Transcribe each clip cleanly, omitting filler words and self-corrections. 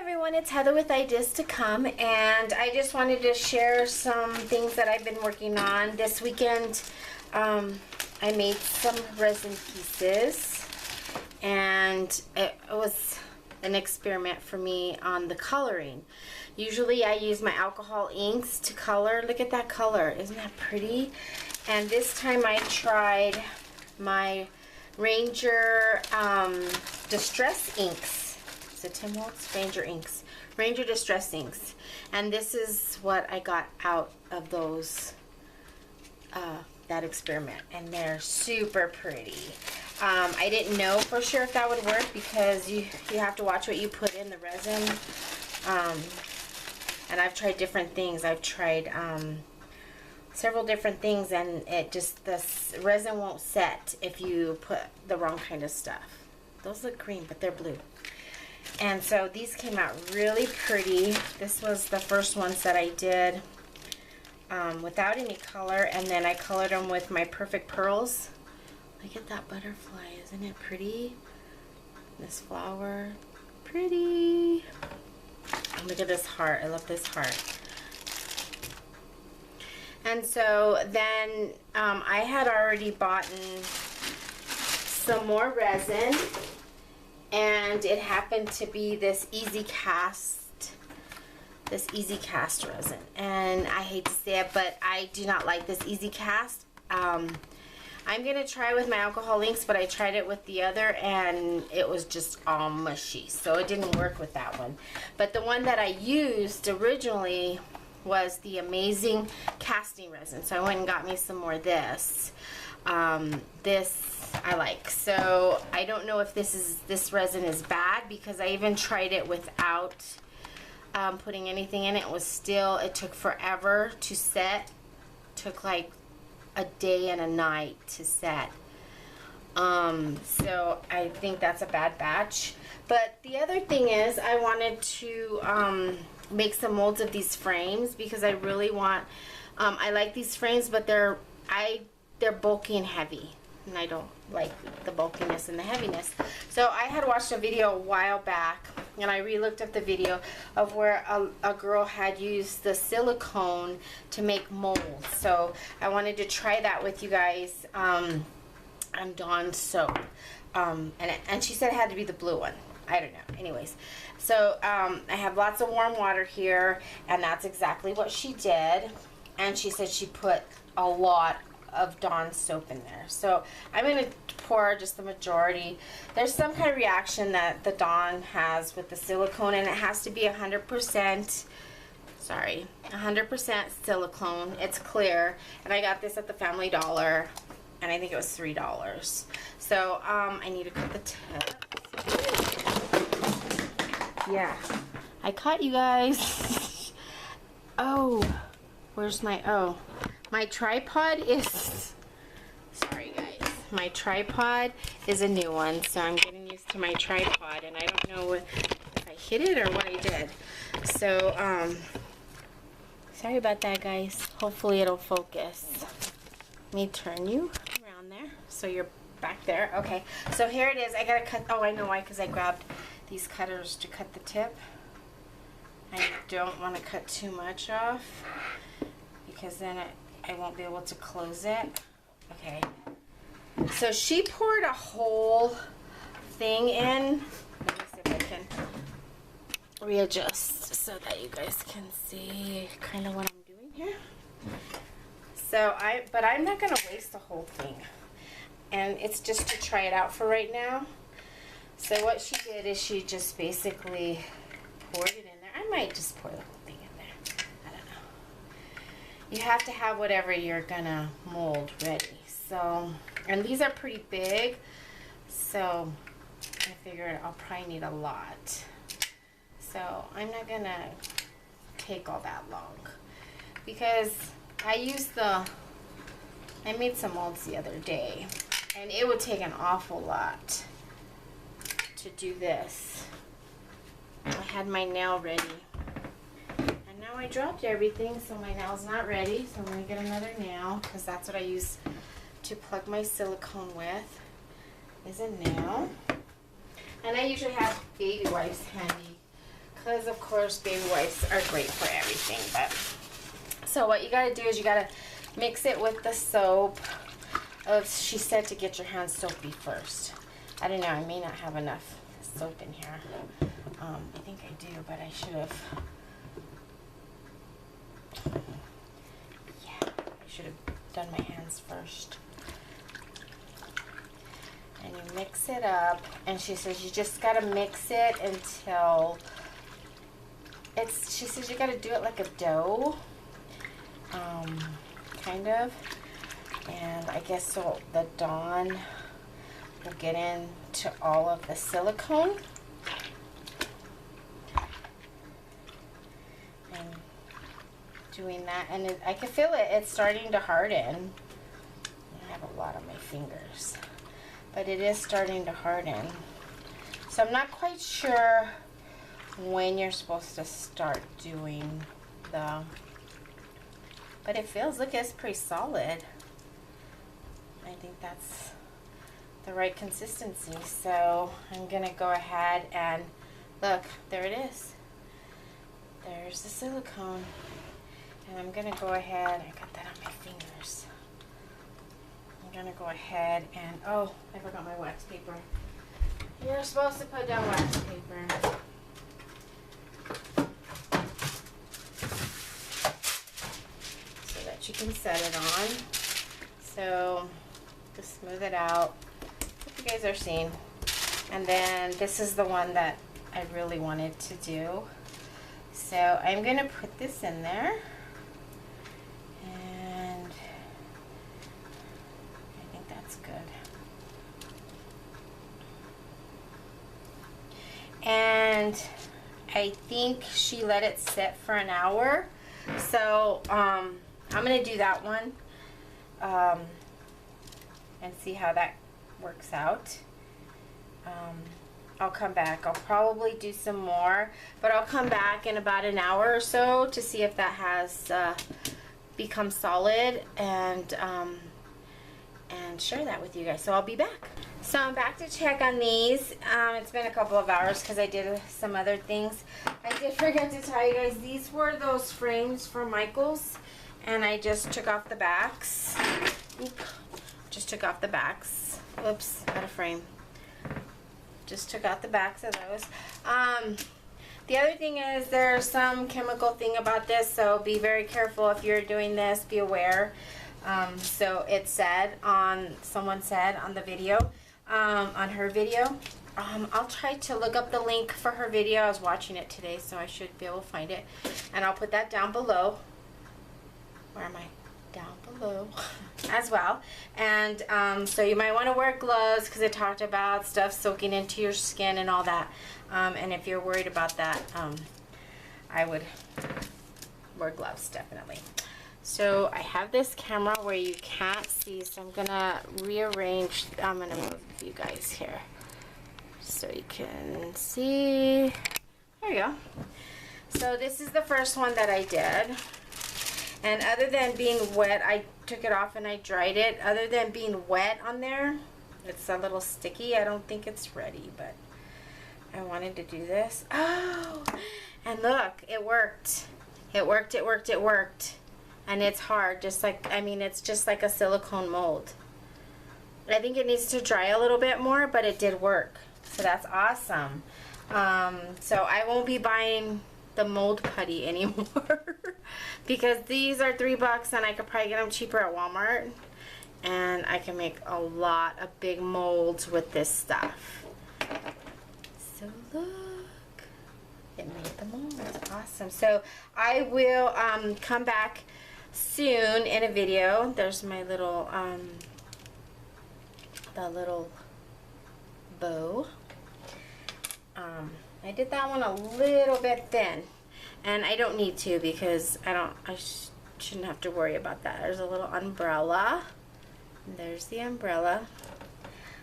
everyone, it's Heather with Ideas to Come, and I just wanted to share some things that I've been working on. This weekend I made some resin pieces, and it was an experiment for me on the coloring. Usually I use my alcohol inks to color. Look at that color, isn't that pretty? And this time I tried my Ranger Distress inks. Is it Tim Holtz? Ranger Distress inks. And this is what I got out of those, that experiment. And they're super pretty. I didn't know for sure if that would work because you have to watch what you put in the resin. And I've tried different things. I've tried several different things, and it just, the resin won't set if you put the wrong kind of stuff. Those look green, but they're blue. And so these came out really pretty. This was the first ones that I did without any color, and then I colored them with my Perfect Pearls. Look at that butterfly, isn't it pretty? This flower, pretty. And look at this heart, I love this heart. And so then I had already bought some more resin, and it happened to be this Easy Cast resin. And I hate to say it, but I do not like this Easy Cast. I'm gonna try with my alcohol inks, but I tried it with the other and it was just all mushy, so it didn't work with that one. But the one that I used originally was the Amazing Casting Resin, so I went and got me some more of this. This I like. So I don't know if this resin is bad, because I even tried it without putting anything in it. It took forever to set. Took like a day and a night to set. So I think that's a bad batch. But the other thing is, I wanted to make some molds of these frames, because I really want, I like these frames, but they're bulky and heavy, and I don't like the bulkiness and the heaviness. So I had watched a video a while back, and I re-looked at the video of where a girl had used the silicone to make molds. So I wanted to try that with you guys on Dawn soap, and she said it had to be the blue one. I don't know. Anyways, so I have lots of warm water here, and that's exactly what she did. And she said she put a lot of Dawn soap in there. So I'm going to pour just the majority. There's some kind of reaction that the Dawn has with the silicone, and it has to be 100%, sorry, 100% silicone. It's clear, and I got this at the Family Dollar, and I think it was $3. So I need to cut the tip. Yeah, I caught you guys. Oh, where's my, oh, my tripod is, sorry guys, my tripod is a new one, so I'm getting used to my tripod, and I don't know if I hit it or what I did. So, sorry about that, guys. Hopefully it'll focus. Let me turn you around there, so you're back there. Okay, so here it is. I gotta cut, oh, I know why, because I grabbed these cutters to cut the tip. I don't want to cut too much off, because then I won't be able to close it. Okay, so she poured a whole thing in. Let me see if I can readjust so that you guys can see kind of what I'm doing here. So but I'm not going to waste the whole thing, and it's just to try it out for right now. So what she did is she just basically poured it in there. I might just pour the whole thing in there. I don't know. You have to have whatever you're gonna mold ready. So, and these are pretty big, so I figured I'll probably need a lot. So I'm not gonna take all that long, because I made some molds the other day, and it would take an awful lot to do this. I had my nail ready, and now I dropped everything, so my nail's not ready. So I'm gonna get another nail, because that's what I use to plug my silicone with, is a nail. And I usually have baby wipes handy, because of course baby wipes are great for everything. But so what you gotta do is you gotta mix it with the soap. She said to get your hands soapy first. I don't know, I may not have enough soap in here. I think I do, but I should have. Yeah, I should have done my hands first. And you mix it up, and she says you just gotta mix it until she says you gotta do it like a dough, kind of. And I guess so the Dawn will get into all of the silicone. And doing that, and I can feel it, it's starting to harden. I have a lot on my fingers, but it is starting to harden. So I'm not quite sure when you're supposed to start doing the, but it feels, look, it's pretty solid. I think that's the right consistency. So I'm gonna go ahead and look, there it is. There's the silicone. And I'm gonna go ahead, I got that on my fingers. I'm gonna go ahead and, oh, I forgot my wax paper. You're supposed to put down wax paper. So that you can set it on. So, just smooth it out. Hope you guys are seeing. And then this is the one that I really wanted to do. So I'm gonna put this in there. And I think that's good. And I think she let it sit for an hour. So I'm gonna do that one. And see how that works out. I'll come back. I'll probably do some more, but I'll come back in about an hour or so to see if that has become solid, and share that with you guys. So I'll be back. So I'm back to check on these. It's been a couple of hours because I did some other things. I did forget to tell you guys, these were those frames from Michael's, and I just took off the backs. Oop. Just took off the backs. Oops, out of frame. Just took out the backs of those. The other thing is there's some chemical thing about this, so be very careful if you're doing this. Be aware. So it said someone said on the video, on her video. I'll try to look up the link for her video. I was watching it today, so I should be able to find it, and I'll put that down below. Where am I? Down below as well. And so you might want to wear gloves because it talked about stuff soaking into your skin and all that, and if you're worried about that, I would wear gloves, definitely. So I have this camera where you can't see, so I'm gonna rearrange. I'm gonna move you guys here so you can see. There you go. So this is the first one that I did. And other than being wet, I took it off and I dried it. Other than being wet on there, it's a little sticky. I don't think it's ready, but I wanted to do this. Oh, and look, it worked. It worked, it worked, it worked. And it's hard, just like, I mean, it's just like a silicone mold. I think it needs to dry a little bit more, but it did work. So that's awesome. So I won't be buying the mold putty anymore because these are $3 and I could probably get them cheaper at Walmart, and I can make a lot of big molds with this stuff. So look, it made the mold. Awesome. So I will come back soon in a video. There's my little the little bow. I did that one a little bit thin, and I don't need to because I shouldn't have to worry about that. There's a little umbrella. There's the umbrella.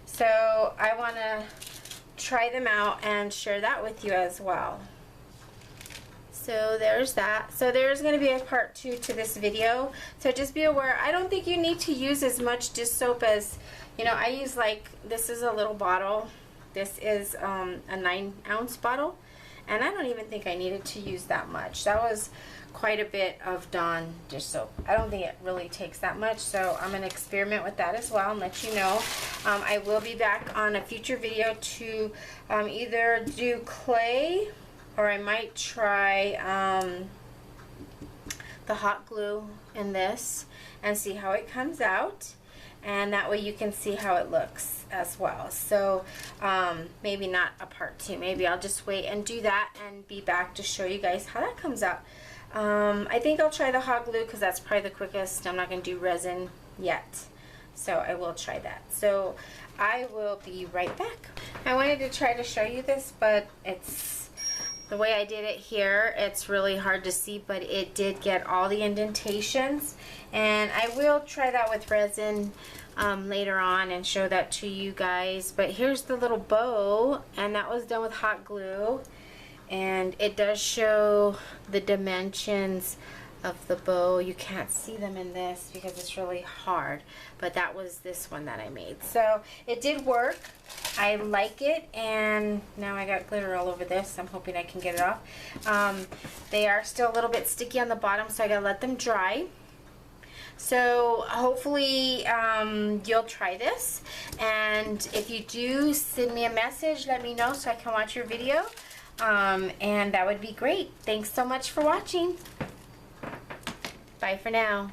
So I want to try them out and share that with you as well. So there's that. So there's going to be a part 2 to this video. So just be aware, I don't think you need to use as much dish soap as, you know, I use, like, this is a little bottle. This is a 9-ounce bottle, And I don't even think I needed to use that much. That was quite a bit of Dawn dish soap. I don't think it really takes that much, so I'm going to experiment with that as well and let you know. I will be back on a future video to either do clay, or I might try the hot glue in this and see how it comes out, and that way you can see how it looks as well. So maybe not a part 2, maybe I'll just wait and do that and be back to show you guys how that comes out. I think I'll try the hot glue because that's probably the quickest. I'm not going to do resin yet, so I will try that. So I will be right back. I wanted to try to show you this, but it's the way I did it here, it's really hard to see, but it did get all the indentations, and I will try that with resin later on and show that to you guys. But here's the little bow, and that was done with hot glue, and it does show the dimensions of the bow. You can't see them in this because it's really hard, but that was this one that I made. So it did work. I like it, and now I got glitter all over this. I'm hoping I can get it off. They are still a little bit sticky on the bottom, so I gotta let them dry. So hopefully you'll try this, and if you do, send me a message, let me know so I can watch your video, and that would be great. Thanks so much for watching. Bye for now.